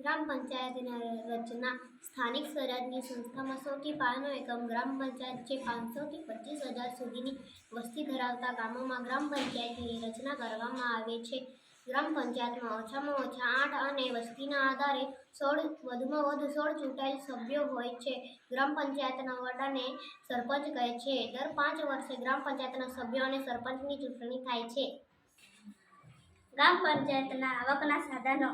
ગ્રામ પંચાયતની રચના સ્થાનિક સ્વરાજની સંસ્થામાં સૌથી પાયાનો એકમ ગ્રામ પંચાયત છે. 500 થી 25,000 સુધીની વસ્તી ધરાવતા ગામોમાં ગ્રામ પંચાયતની રચના કરવામાં આવે છે. ગ્રામ પંચાયતમાં ઓછામાં ઓછા 8 અને વસ્તીના આધારે વધુમાં વધુ 16 ચૂંટાયેલ સભ્યો હોય છે. ગ્રામ પંચાયતના વડાને સરપંચ કહે છે. દર 5 વર્ષે ગ્રામ પંચાયતના સભ્યો અને સરપંચની ચૂંટણી થાય છે. ગ્રામ પંચાયતના આવકના સાધનો: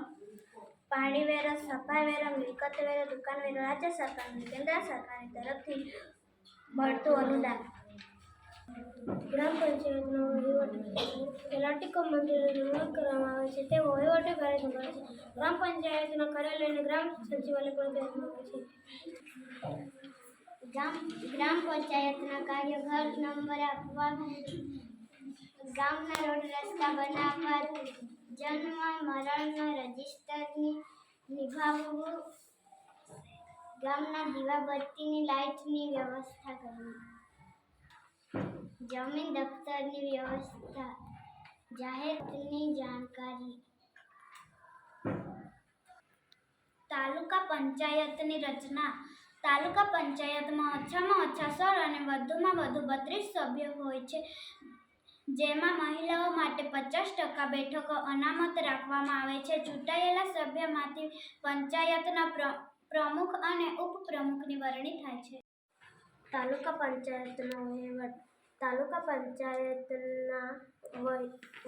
પાણી વેરો, સફાઈ વેરો, મિલકત વેરો, દુકાન વેરો, રાજ્ય સરકાર અને કેન્દ્ર સરકારની તરફથી મળતું અનુદાન. ગ્રામ પંચાયતનો વહીવટ: તલાટી કમ મંત્રીની નિમણૂક કરવામાં આવે છે. તેઓ વહીવટી કાર્ય સંભાળે છે. ગ્રામ પંચાયતના કાર્યાલયને ગ્રામ સચિવાલય પણ કહેવામાં આવે છે. ગ્રામ પંચાયતના કાર્ય: ઘર નંબર આપવા, ગામના રોડ રસ્તા બનાવવા, જન્મ મરણના રજીસ્ટર નિભાવવું, ગામના દીવાબત્તીની લાઇટની વ્યવસ્થા કરવી, જમીન દફતરની વ્યવસ્થા, જાહેરની જાણકારી. તાલુકા પંચાયતની રચના: તાલુકા પંચાયતમાં ઓછામાં ઓછા 16 અને વધુમાં વધુ 32 સભ્યો હોય છે, જેમાં મહિલાઓ માટે 50% બેઠકો અનામત રાખવામાં આવે છે. ચૂંટાયેલા સભ્યમાંથી પંચાયતના પ્રમુખ અને ઉપપ્રમુખની વરણી થાય છે. તાલુકા પંચાયતનો વહીવટ: તાલુકા પંચાયતના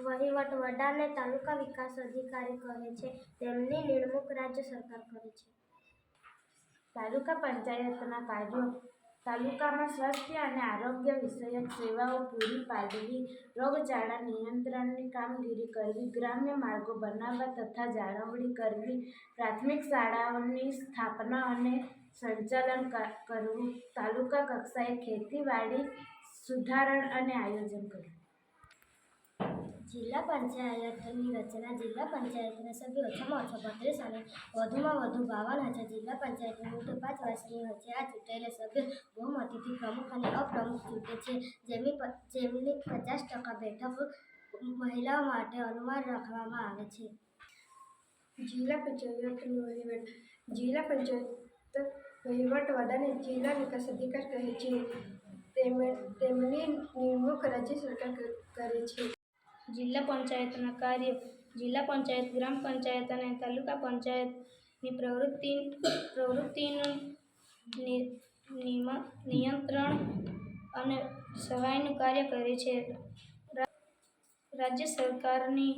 વહીવટ વડાને તાલુકા વિકાસ અધિકારી કહે છે. તેમની નિમણૂક રાજ્ય સરકાર કરે છે. તાલુકા પંચાયતના કાર્યો: તાલુકામાં સ્વાસ્થ્ય અને આરોગ્ય વિષયક સેવાઓ પૂરી પાડવી, રોગચાળા નિયંત્રણની કામગીરી કરવી, ગ્રામ્ય માર્ગો બનાવવા તથા જાળવણી કરવી, પ્રાથમિક શાળાઓની સ્થાપના અને સંચાલન કરવું, તાલુકા કક્ષાએ ખેતીવાડી સુધારણ અને આયોજન કરવું. જિલ્લા પંચાયતની રચના: જિલ્લા પંચાયતના સભ્યો ઓછામાં ઓછા 32 અને વધુમાં વધુ 52 છે. જિલ્લા પંચાયતની મુદત 5 વર્ષની હોય છે. આ ચૂંટાયેલા સભ્યો બહુમતીથી પ્રમુખ અને ઉપપ્રમુખ ચૂંટે છે. જેમની 50% બેઠકો મહિલાઓ માટે અનુમાન રાખવામાં આવે છે. જિલ્લા પંચાયતનો વહીવટ: જિલ્લા પંચાયત વહીવટ વડાને જિલ્લા વિકાસ અધિકારી કહે છે. તેમની નિમણૂક રાજ્ય સરકાર કરે છે. જિલ્લા પંચાયતના કાર્યો: જિલ્લા પંચાયત ગ્રામ પંચાયત અને તાલુકા પંચાયતની પ્રવૃત્તિનું નિયંત્રણ અને સહાયનું કાર્ય કરે છે. રાજ્ય સરકારની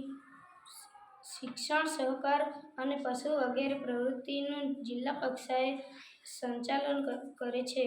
શિક્ષણ, સહકાર અને પશુ વગેરે પ્રવૃત્તિનું જિલ્લા કક્ષાએ સંચાલન કરે છે.